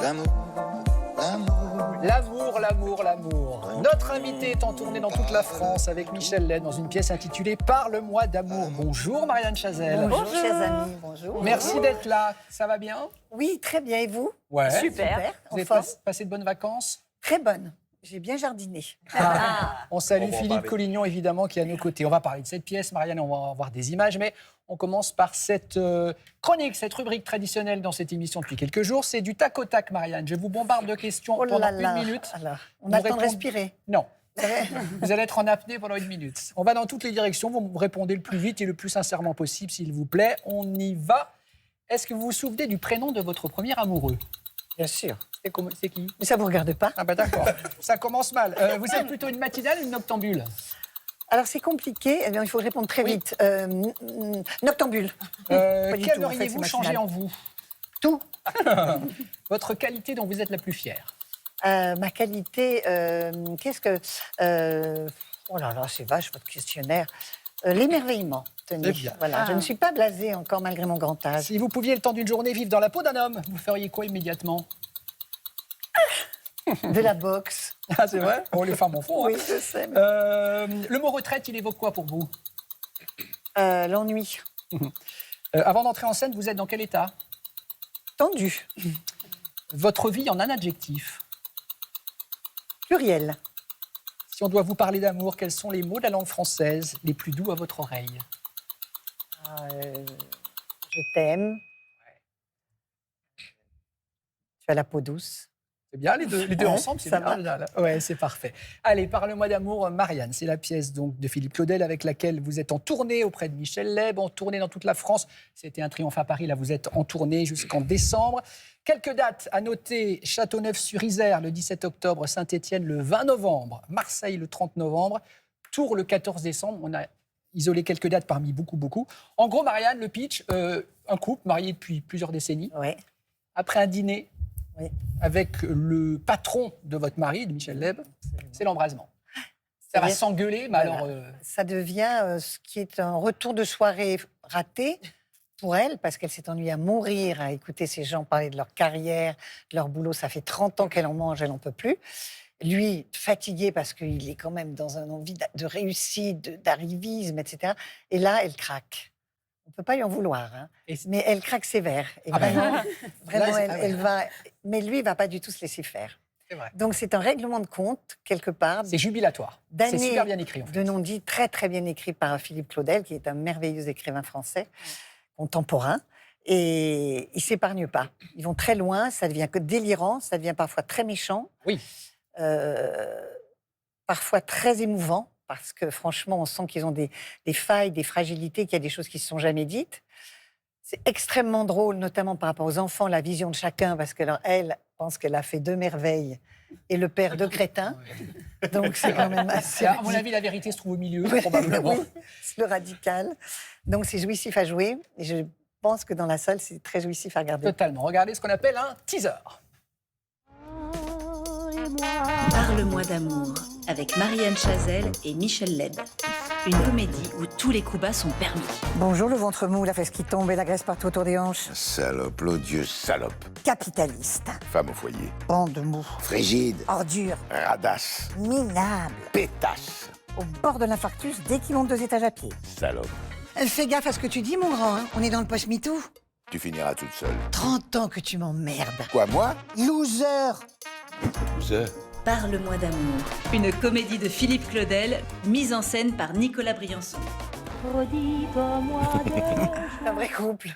L'amour, l'amour. L'amour, l'amour, l'amour. Notre invité est en tournée dans toute la France avec Michel Leb dans une pièce intitulée Parle-moi d'amour. Bonjour Marianne Chazelle. Bonjour, chers amis, bonjour. Merci d'être là. Ça va bien? Oui, très bien. Et vous? Ouais. Super. Vous avez Enfin, passé de bonnes vacances? très bonne. J'ai bien jardiné. On salue On va en Philippe parler. Collignon, évidemment, qui est à nos côtés. On va parler de cette pièce, Marianne, on va voir des images, mais on commence par cette chronique, cette rubrique traditionnelle dans cette émission depuis quelques jours. C'est du tac au tac, Marianne. Je vous bombarde de questions Oh pendant là là. une minute. Alors, on Vous a le temps de répondez- respirer. Non. C'est vrai. Vous allez être en apnée pendant une minute. On va dans toutes les directions. Vous me répondez le plus vite et le plus sincèrement possible, s'il vous plaît. On y va. Est-ce que vous vous souvenez du prénom de votre premier amoureux? Bien sûr. C'est qui? Mais ça ne vous regarde pas. Ah bah d'accord. Ça commence mal. Vous êtes plutôt une matinale ou une noctambule? Alors, c'est compliqué. Eh bien, il faut répondre très Oui. vite. Noctambule. Pas du tout, en fait, Qu'aimeriez-vous c'est changer matinal. en vous? Tout. Votre qualité dont vous êtes la plus fière? Ma qualité, qu'est-ce que... oh là là, c'est vache, votre questionnaire. L'émerveillement, tenez. C'est bien. Voilà, je ne suis pas blasée encore, malgré mon grand âge. Si vous pouviez le temps d'une journée vivre dans la peau d'un homme, vous feriez quoi immédiatement? De la boxe. Ah, c'est vrai? Oh, les femmes en font. Oui, Hein. je sais. Le mot retraite, il évoque quoi pour vous? L'ennui. Avant d'entrer en scène, vous êtes dans quel état? Tendu. Votre vie en un adjectif. Pluriel. Si on doit vous parler d'amour, quels sont les mots de la langue française les plus doux à votre oreille? Je t'aime. Tu as la peau douce. C'est bien, les deux Ouais, ensemble, c'est ça bien. Ouais, c'est parfait. Allez, Parle-moi d'amour, Marianne. C'est la pièce donc de Philippe Claudel avec laquelle vous êtes en tournée auprès de Michel Leb, en tournée dans toute la France. C'était un triomphe à Paris, là vous êtes en tournée jusqu'en décembre. Quelques dates à noter: Châteauneuf-sur-Isère le 17 octobre, Saint-Étienne le 20 novembre, Marseille le 30 novembre, Tours le 14 décembre. On a isolé quelques dates parmi beaucoup. En gros, Marianne, le pitch, un couple marié depuis plusieurs décennies. Ouais. Après un dîner Oui. avec le patron de votre mari, de Michel Leb, c'est l'embrasement. Ça va C'est-à-dire- s'engueuler, mais Voilà. alors... Ça devient ce qui est un retour de soirée raté pour elle, parce qu'elle s'est ennuyée à mourir à écouter ces gens parler de leur carrière, de leur boulot. Ça fait 30 ans qu'elle en mange, elle n'en peut plus. Lui, fatigué parce qu'il est quand même dans un envie de réussite, d'arrivisme, etc. Et là, elle craque. On ne peut pas lui en vouloir, hein. Et- Mais elle craque sévère. Et Ah ben, vraiment, là, c'est- elle va... Mais lui, il ne va pas du tout se laisser faire. C'est vrai. Donc, c'est un règlement de compte, quelque part, C'est jubilatoire. C'est d'années super bien écrit, en fait. de non-dit, très très bien écrit par Philippe Claudel, qui est un merveilleux écrivain français, contemporain. Et ils ne s'épargnent pas. Ils vont très loin, ça devient que délirant, ça devient parfois très méchant, Oui. parfois très émouvant, parce que franchement, on sent qu'ils ont des failles, des fragilités, qu'il y a des choses qui ne se sont jamais dites. C'est extrêmement drôle, notamment par rapport aux enfants, la vision de chacun, parce qu'elle pense qu'elle a fait 2 merveilles et le père 2 crétins. Donc c'est quand même assez... À mon avis, la vérité se trouve au milieu, Oui, probablement. oui, c'est le radical. Donc c'est jouissif à jouer. Et je pense que dans la salle, c'est très jouissif à regarder. Totalement. Regardez ce qu'on appelle un teaser. Parle-moi d'amour avec Marianne Chazelle et Michel Leb. Une comédie où tous les coups bas sont permis. Bonjour, le ventre mou, la fesse qui tombe et la graisse partout autour des hanches. Salope, l'odieuse salope. Capitaliste, Femme au foyer. bande mou, Frigide. ordure, Radasse. minable, Pétasse. au bord de l'infarctus dès qu'il monte 2 étages à pied. Salope. Fais gaffe à ce que tu dis, mon grand, hein. On est dans le post-MeToo. Tu finiras toute seule. 30 ans que tu m'emmerdes. Quoi, moi? Loser. Loser. Parle-moi d'amour. Une comédie de Philippe Claudel, mise en scène par Nicolas Briançon. C'est un vrai couple.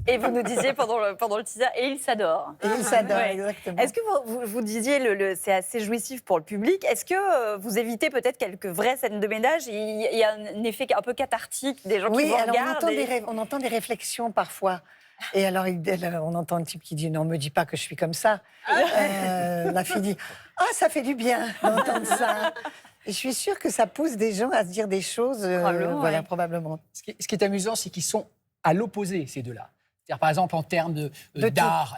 Et vous nous disiez pendant le teaser, et il s'adore. Et ils s'adorent, Ouais. exactement. Est-ce que vous disiez, c'est assez jouissif pour le public, est-ce que vous évitez peut-être quelques vraies scènes de ménage? Il y a un effet un peu cathartique des gens qui Oui, vous alors regardent. on entend des réflexions parfois. Et alors, on entend un type qui dit « Non, me dis pas que je suis comme ça ». La fille dit « Ah, ça fait du bien d'entendre ça ». Et je suis sûre que ça pousse des gens à se dire des choses, Probablement, voilà, ouais. probablement. Ce qui est amusant, c'est qu'ils sont à l'opposé, ces deux-là. C'est-à-dire, par exemple, en termes d'art,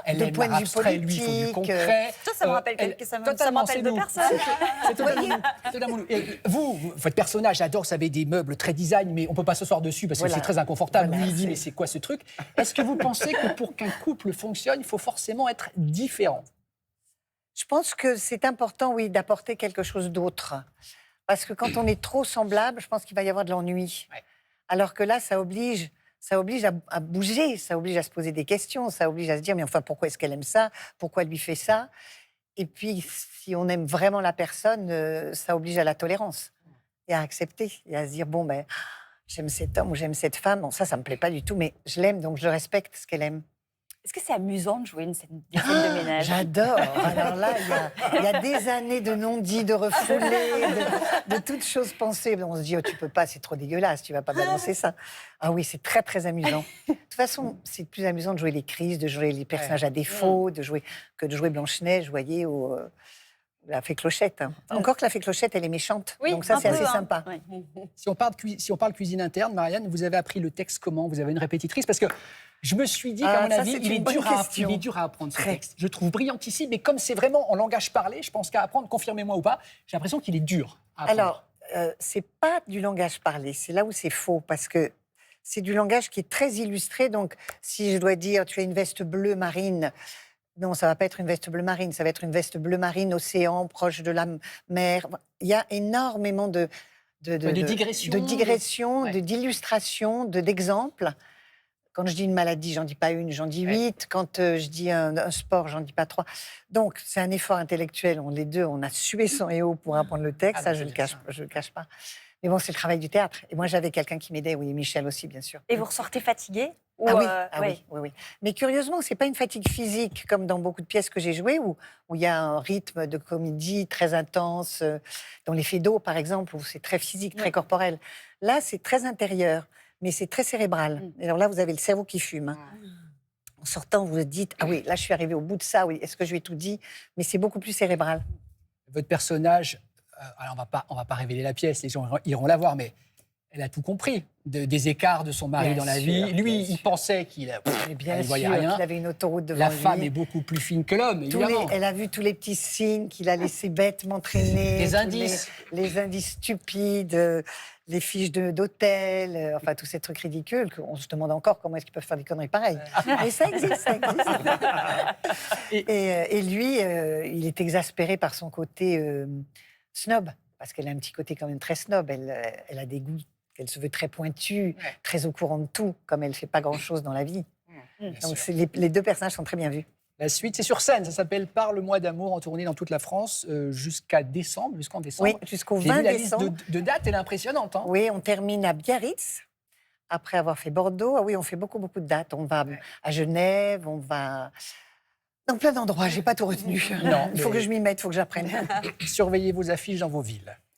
elle de aime point de vue l'abstrait, lui, il faut du politique, concret. Ça me rappelle ça me totalement, rappelle c'est deux nous. personnes. C'est totalement nous. Et votre personnage, j'adore, ça avait des meubles très design, mais on ne peut pas s'asseoir dessus parce que Voilà. c'est très inconfortable. Voilà, Lui, il dit, c'est- mais c'est quoi ce truc? Est-ce que vous pensez que pour qu'un couple fonctionne, il faut forcément être différent? Je pense que c'est important, oui, d'apporter quelque chose d'autre. Parce que quand on est trop semblable, je pense qu'il va y avoir de l'ennui. Ouais. Alors que là, ça oblige à bouger, ça oblige à se poser des questions, ça oblige à se dire, mais enfin, pourquoi est-ce qu'elle aime ça? Pourquoi elle lui fait ça? Et puis, si on aime vraiment la personne, ça oblige à la tolérance et à accepter et à se dire, bon, ben, j'aime cet homme ou j'aime cette femme. Bon, ça me plaît pas du tout, mais je l'aime, donc je respecte ce qu'elle aime. Est-ce que c'est amusant de jouer des scènes de ménage? J'adore. Alors là, il y a des années de non-dits, de refoulés, de toutes choses pensées. On se dit, oh, tu peux pas, c'est trop dégueulasse, tu vas pas balancer ça. Ah oui, c'est très, très amusant. De toute façon, c'est plus amusant de jouer les crises, de jouer les personnages à défaut, que de jouer Blanche-Neige, vous voyez, ou la fée Clochette. Hein. Encore que la fée Clochette, elle est méchante. Oui, donc ça, un c'est peu, assez hein. sympa. Ouais. Si on parle cuisine interne, Marianne, vous avez appris le texte comment? Vous avez une répétitrice? Parce que je me suis dit qu'à mon ça, avis, c'est il est une bonne dur à question. apprendre ce Très. texte. Je le trouve brillantissime, mais comme c'est vraiment en langage parlé, je pense qu'à apprendre, confirmez-moi ou pas, j'ai l'impression qu'il est dur à apprendre. Alors, c'est pas du langage parlé, c'est là où c'est faux, parce que c'est du langage qui est très illustré. Donc, si je dois dire, tu as une veste bleue marine, non, ça va pas être une veste bleu marine, ça va être une veste bleu marine, océan, proche de la mer. Il y a énormément de digressions. de digressions, Ouais. d'illustrations, d'exemples. Quand je dis une maladie, j'en dis pas une, j'en dis 8. Quand je dis un sport, j'en dis pas 3. Donc, c'est un effort intellectuel. Les deux, on a sué sang et eau pour apprendre le texte. Ah, Ça, bah, je c'est le bien cache, ça. je le cache pas. Mais bon, c'est le travail du théâtre. Et moi, j'avais quelqu'un qui m'aidait. Oui, Michel aussi, bien sûr. Et vous ressortez fatigué? Ah oui, Ouais. oui. Mais curieusement, c'est pas une fatigue physique comme dans beaucoup de pièces que j'ai jouées où il y a un rythme de comédie très intense. Dans Les Fées d'eau, par exemple, où c'est très physique, très Oui. corporel. Là, c'est très intérieur, mais c'est très cérébral. Et alors là, vous avez le cerveau qui fume. Hein. En sortant, vous vous dites, ah oui, là, je suis arrivée au bout de ça. Oui, est-ce que je lui ai tout dit? Mais c'est beaucoup plus cérébral. Votre personnage, alors on va pas révéler la pièce, les gens iront la voir, mais elle a tout compris des écarts de son mari Bien dans la sûr, vie. Lui, bien il sûr. pensait qu'il Mais bien ne sûr voyait rien. qu'il avait une autoroute devant La lui. femme est beaucoup plus fine que l'homme, évidemment. Elle a vu tous les petits signes qu'il a laissé bêtement traîner. Les tous indices. Les indices stupides, les fiches d'hôtel, enfin tous ces trucs ridicules qu'on se demande encore comment est-ce qu'ils peuvent faire des conneries pareilles. Mais ça existe, ça existe. Et lui, il est exaspéré par son côté snob, parce qu'elle a un petit côté quand même très snob. Elle a des goûts, elle se veut très pointue, Ouais. très au courant de tout, comme elle ne fait pas grand-chose dans la vie. Bien Donc sûr. les deux personnages sont très bien vus. La suite, c'est sur scène. Ça s'appelle Parle-moi d'amour, en tournée dans toute la France jusqu'en décembre. Oui, jusqu'au J'ai 20 vu la liste décembre. de dates, elle est impressionnante. Hein. Oui, on termine à Biarritz, après avoir fait Bordeaux. Ah oui, on fait beaucoup, beaucoup de dates. On va Ouais. à Genève, on va dans plein d'endroits. J'ai pas tout retenu. Non, Il faut mais- que je m'y mette, il faut que j'apprenne. Surveillez vos affiches dans vos villes.